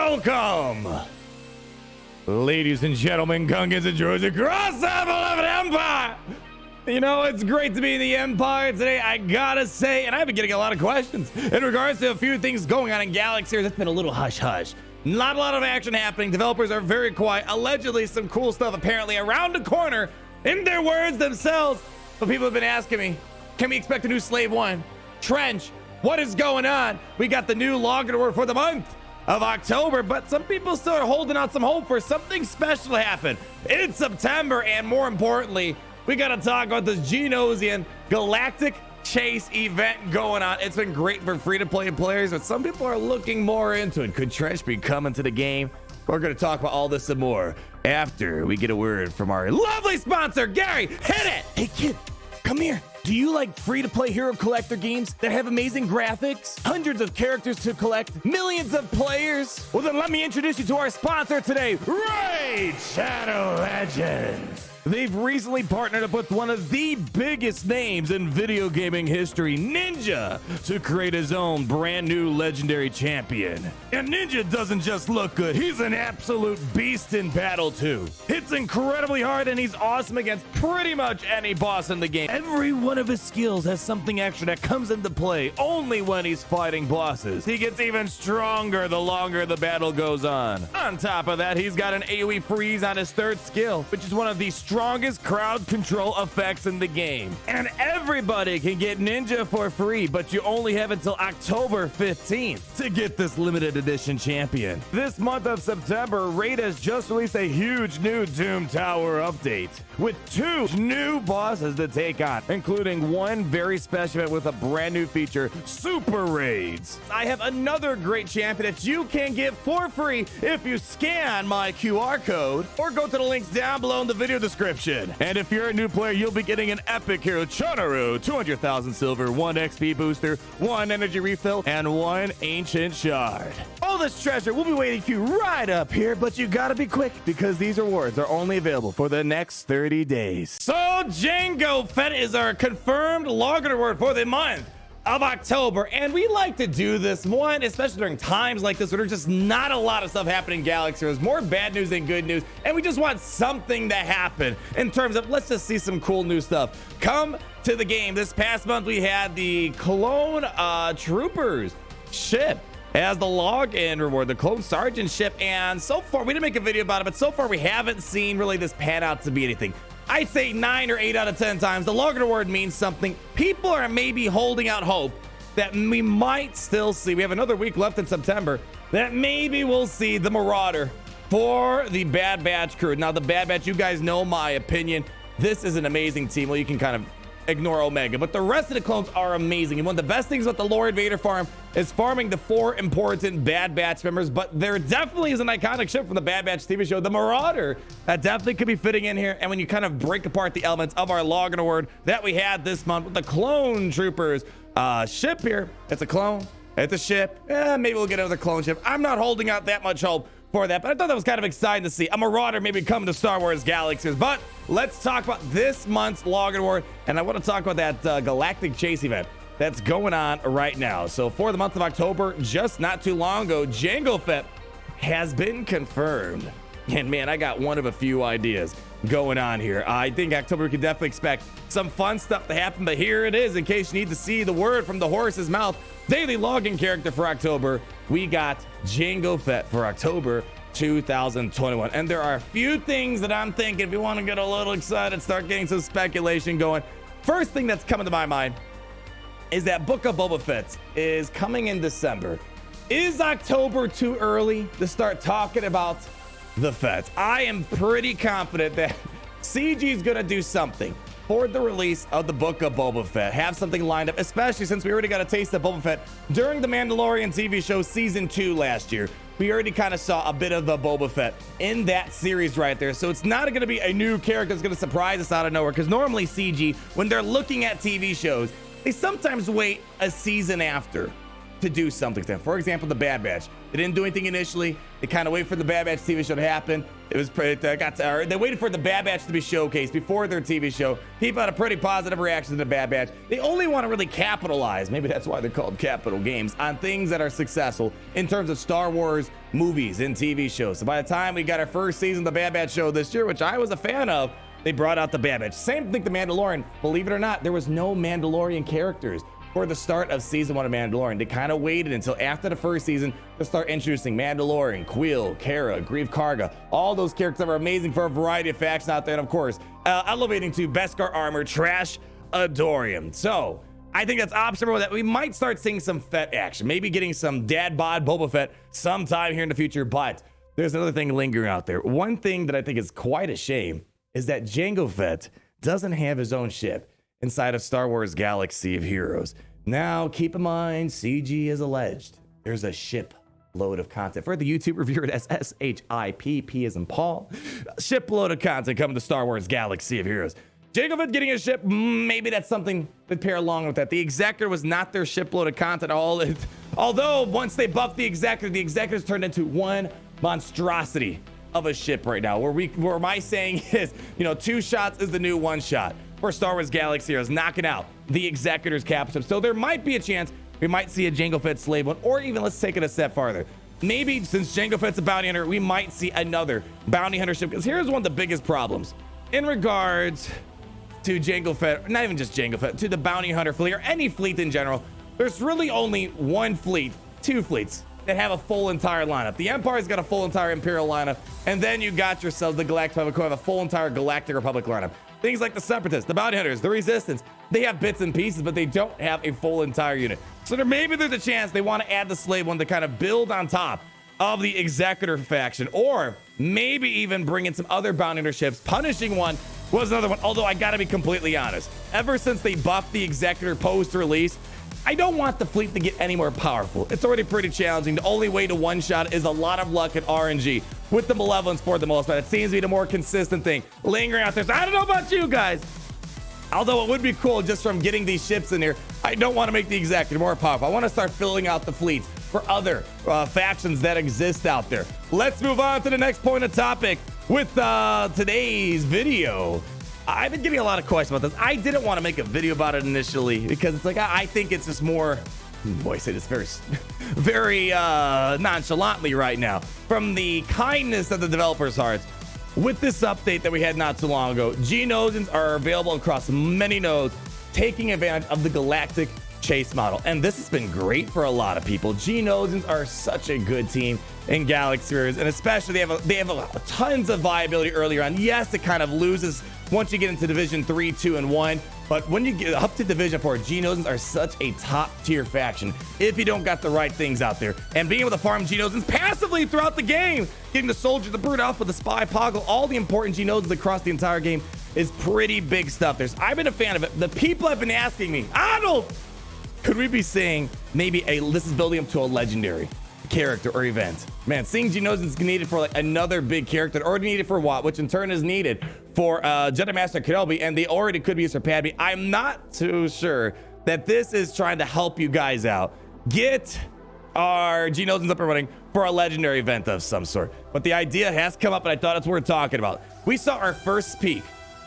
Welcome, ladies and gentlemen, Gungans and droids across the beloved Empire. You know, it's great to be in the Empire today, I gotta say, and I've been getting a lot of questions in regards to a few things going on in Galaxy. That's been a little hush-hush. Not a lot of action happening. Developers are very quiet. Allegedly, some cool stuff apparently around the corner, in their words themselves. But people have been asking me, can we expect a new Slave 1? Trench, what is going on? We got the new login word for the month of October, but some people still are holding out some hope for something special to happen in September. And more importantly, we got to talk about this Genosian Galactic Chase event going on. It's been great for free-to-play players, but some people are looking more into it. Could Trench be coming to the game? We're going to talk about all this and more after we get a word from our lovely sponsor, Gary. Hit it! Hey, kid, come here. Do you like free-to-play hero collector games that have amazing graphics, hundreds of characters to collect, millions of players? Well, then let me introduce you to our sponsor today, Raid Shadow Legends. They've recently partnered up with one of the biggest names in video gaming history, Ninja, to create his own brand new legendary champion. And Ninja doesn't just look good, he's an absolute beast in battle too. Hits incredibly hard and he's awesome against pretty much any boss in the game. Every one of his skills has something extra that comes into play only when he's fighting bosses. He gets even stronger the longer the battle goes on. On top of that, he's got an AoE freeze on his third skill, which is one of the strongest crowd control effects in the game. And everybody can get Ninja for free, but you only have until October 15th to get this limited edition champion. This month of September, Raid has just released a huge new Doom Tower update with 2 new bosses to take on, including one very special event with a brand new feature, Super Raids. I have another great champion that you can get for free if you scan my QR code or go to the links down below in the video description. And if you're a new player, you'll be getting an epic hero, Chonaru, 200,000 silver, 1 XP booster, 1 energy refill, and 1 ancient shard. All this treasure will be waiting for you right up here, but you gotta be quick because these rewards are only available for the next 30 days. So Jango Fett is our confirmed login reward for the month of October, and we like to do this one, especially during times like this where there's just not a lot of stuff happening in Galaxy. There's more bad news than good news, and we just want something to happen in terms of let's just see some cool new stuff come to the game. This past month we had the Clone Troopers ship as the login reward, the Clone Sergeant ship, and so far we didn't make a video about it, but so far we haven't seen really this pan out to be anything. I'd say 9 or 8 out of 10 times the login reward means something. People are maybe holding out hope that we might still see, we have another week left in September, that maybe we'll see the Marauder for the Bad Batch crew. Now the Bad Batch, you guys know my opinion, this is an amazing team. Well, you can kind of ignore Omega, but the rest of the clones are amazing. And one of the best things about the Lord Vader farm is farming the 4 important Bad Batch members, but there definitely is an iconic ship from the Bad Batch TV show, the Marauder, that definitely could be fitting in here. And when you kind of break apart the elements of our login award that we had this month with the Clone Troopers ship here, it's a clone, it's a ship, maybe we'll get another clone ship. I'm not holding out that much hope for that, but I thought that was kind of exciting to see a Marauder maybe come to Star Wars Galaxies. But let's talk about this month's login award, and I want to talk about that Galactic Chase event that's going on right now. So for the month of October, just not too long ago, Jango Fett has been confirmed. And man, I got one of a few ideas going on here. I think October we can definitely expect some fun stuff to happen, but here it is in case you need to see the word from the horse's mouth. Daily login character for October, we got Jango Fett for October 2021. And there are a few things that I'm thinking if you want to get a little excited, start getting some speculation going. First thing that's coming to my mind is that Book of Boba Fett is coming in December. Is October too early to start talking about the Fett? I am pretty confident that CG is going to do something for the release of the Book of Boba Fett. Have something lined up, especially since we already got a taste of Boba Fett during the Mandalorian TV show season 2 last year. We already kind of saw a bit of the Boba Fett in that series right there. So it's not going to be a new character that's going to surprise us out of nowhere, because normally CG, when they're looking at TV shows, they sometimes wait a season after to do something to them. For example, the Bad Batch. They didn't do anything initially. They kind of waited for the Bad Batch TV show to happen. It was they waited for the Bad Batch to be showcased before their TV show. People had a pretty positive reaction to the Bad Batch. They only want to really capitalize, maybe that's why they're called capital games, on things that are successful in terms of Star Wars movies and TV shows. So by the time we got our first season of the Bad Batch show this year, which I was a fan of, they brought out the Bad Batch. Same thing, the Mandalorian. Believe it or not, there was no Mandalorian characters for the start of season 1 of Mandalorian. They kind of waited until after the first season to start introducing Mandalorian, Quill, Cara, Grief Karga, all those characters that were amazing for a variety of factions out there. And of course, elevating to Beskar armor, Trash Adorium. So I think that's optional that we might start seeing some Fett action, maybe getting some dad bod Boba Fett sometime here in the future. But there's another thing lingering out there. One thing that I think is quite a shame is that Jango Fett doesn't have his own ship inside of Star Wars Galaxy of Heroes. Now, keep in mind, CG is alleged there's a ship load of content. For the YouTube reviewer, that's SHIPP as in Paul. Ship load of content coming to Star Wars Galaxy of Heroes. Jango Fett getting a ship, maybe that's something to pair along with that. The Executor was not their shipload of content at all. Although once they buffed the Executor's turned into one monstrosity of a ship right now. Where my saying is, 2 shots is the new 1 shot for Star Wars Galaxy Heroes, knocking out the Executor's captive. So there might be a chance we might see a Jango Fett slave one, or even let's take it a step farther. Maybe since Jango Fett's a bounty hunter, we might see another bounty hunter ship. Because here's one of the biggest problems in regards to Jango Fett, not even just Jango Fett, to the bounty hunter fleet or any fleet in general. There's really only 1 fleet, 2 fleets that have a full entire lineup. The Empire's got a full entire Imperial lineup, and then you got yourselves the Galactic Republic, who have a full entire Galactic Republic lineup. Things like the Separatists, the Bounty Hunters, the Resistance, they have bits and pieces, but they don't have a full entire unit. So maybe there's a chance they want to add the Slave one to kind of build on top of the Executor faction, or maybe even bring in some other Bounty Hunter ships. Punishing one was another one, although I gotta be completely honest. Ever since they buffed the Executor post-release, I don't want the fleet to get any more powerful. It's already pretty challenging. The only way to one-shot is a lot of luck and RNG with the Malevolence for the most part. It seems to be the more consistent thing lingering out there. So I don't know about you guys. Although it would be cool just from getting these ships in here, I don't want to make the Executor more powerful. I want to start filling out the fleets for other factions that exist out there. Let's move on to the next point of topic with today's video. I've been getting a lot of questions about this. I didn't want to make a video about it initially because it's like, I think it's just more, boy, I say this very nonchalantly right now, from the kindness of the developers' hearts. With this update that we had not too long ago, Geonosians are available across many nodes, taking advantage of the Galactic Chase model. And this has been great for a lot of people. Geonosians are such a good team in Galaxy Heroes, and especially they have tons of viability earlier on. Yes, it kind of loses once you get into Division 3, 2, and 1. But when you get up to Division 4, Geonosians are such a top-tier faction if you don't got the right things out there. And being able to farm Geonosians passively throughout the game, getting the Soldier, the Brute Alpha, the Spy, Poggle, all the important Geonosians across the entire game is pretty big stuff. I've been a fan of it. The people have been asking me, Arnold, could we be saying maybe this is building up to a legendary character or event? Man, seeing Geonosians needed for like another big character, already needed for Watt, which in turn is needed for Jedi Master Kenobi, and they already could be used for Padme. I'm not too sure that this is trying to help you guys out. Get our Geonosians up and running for a legendary event of some sort. But the idea has come up, and I thought it's worth talking about. We saw our first peek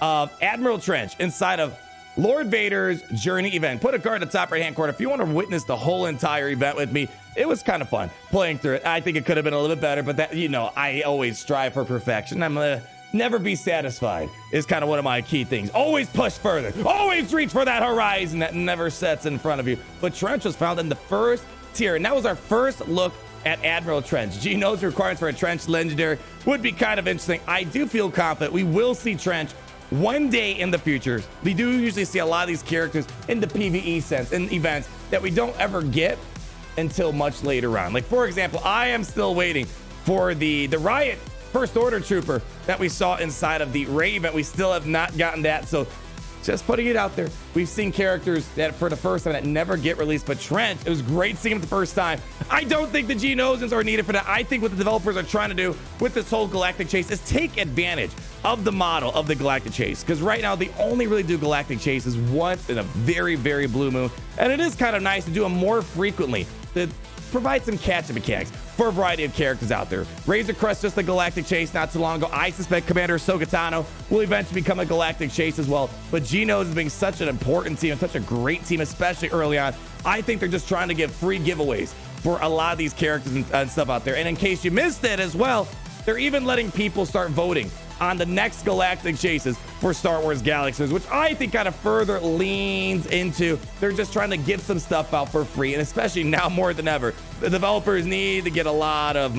of Admiral Trench inside of Lord Vader's Journey event. Put a card in the top right-hand corner if you want to witness the whole entire event with me. It was kind of fun playing through it. I think it could have been a little bit better, but that, I always strive for perfection. I'm gonna never be satisfied is kind of one of my key things. Always push further. Always reach for that horizon that never sets in front of you. But Trench was found in the first tier, and that was our first look at Admiral Trench. Geonosis requirements for a Trench legendary would be kind of interesting. I do feel confident we will see Trench one day in the future. We do usually see a lot of these characters in the PvE sense, in events that we don't ever get until much later on. Like, for example, I am still waiting for the Riot First Order Trooper that we saw inside of the Ray event. We still have not gotten that, so just putting it out there. We've seen characters that for the first time that never get released, but Trench, it was great seeing him the first time. I don't think the Geonosians are needed for that. I think what the developers are trying to do with this whole Galactic Chase is take advantage of the model of the Galactic Chase, because right now they only really do Galactic Chases once in a very, very blue moon, and it is kind of nice to do them more frequently to provide some catch-up mechanics for a variety of characters out there. Razor Crest just a Galactic Chase not too long ago. I suspect Commander Ahsoka Tano will eventually become a Galactic Chase as well. But Geonosis is being such an important team and such a great team, especially early on. I think they're just trying to give free giveaways for a lot of these characters and stuff out there. And in case you missed it as well, they're even letting people start voting on the next Galactic Chases for Star Wars Galaxies, which I think kind of further leans into they're just trying to give some stuff out for free. And especially now more than ever, the developers need to get a lot of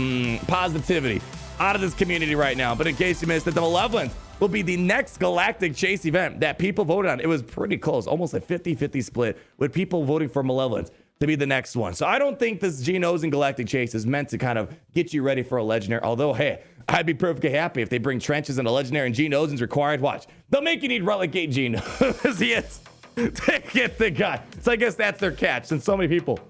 positivity out of this community right now. But in case you missed it, the Malevolence will be the next Galactic Chase event that people voted on. It was pretty close, almost a 50-50 split with people voting for Malevolence to be the next one. So I don't think this Geonosis and Galactic Chase is meant to kind of get you ready for a legendary. Although, hey, I'd be perfectly happy if they bring trenches and a legendary and Geonosians required. Watch, they'll make you need Relic Gate Geonosis yes, to get the guy. So I guess that's their catch. Since so many people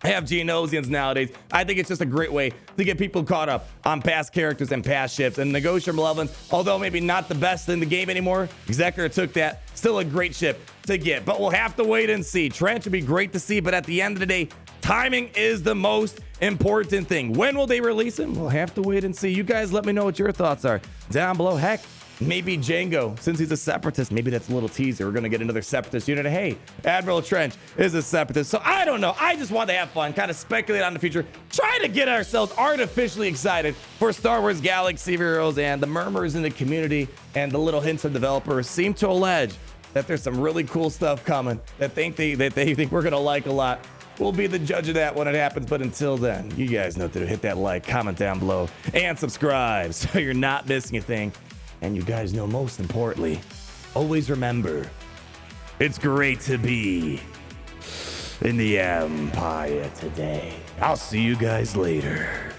have Geonosians nowadays, I think it's just a great way to get people caught up on past characters and past ships. And Negotiator Malevolence, although maybe not the best in the game anymore, Executor took that. Still a great ship to get, but we'll have to wait and see. Trench would be great to see, but at the end of the day, timing is the most important thing. When will they release him? We'll have to wait and see. You guys let me know what your thoughts are down below. Heck, maybe Jango, since he's a Separatist, maybe that's a little teaser. We're going to get another Separatist unit. Hey, Admiral Trench is a Separatist. So I don't know. I just want to have fun, kind of speculate on the future, try to get ourselves artificially excited for Star Wars Galaxy Heroes, and the murmurs in the community and the little hints of developers seem to allege that there's some really cool stuff coming that they think we're going to like a lot. We'll be the judge of that when it happens. But until then, you guys know to hit that like, comment down below, and subscribe so you're not missing a thing. And you guys know, most importantly, always remember, it's great to be in the Empire today. I'll see you guys later.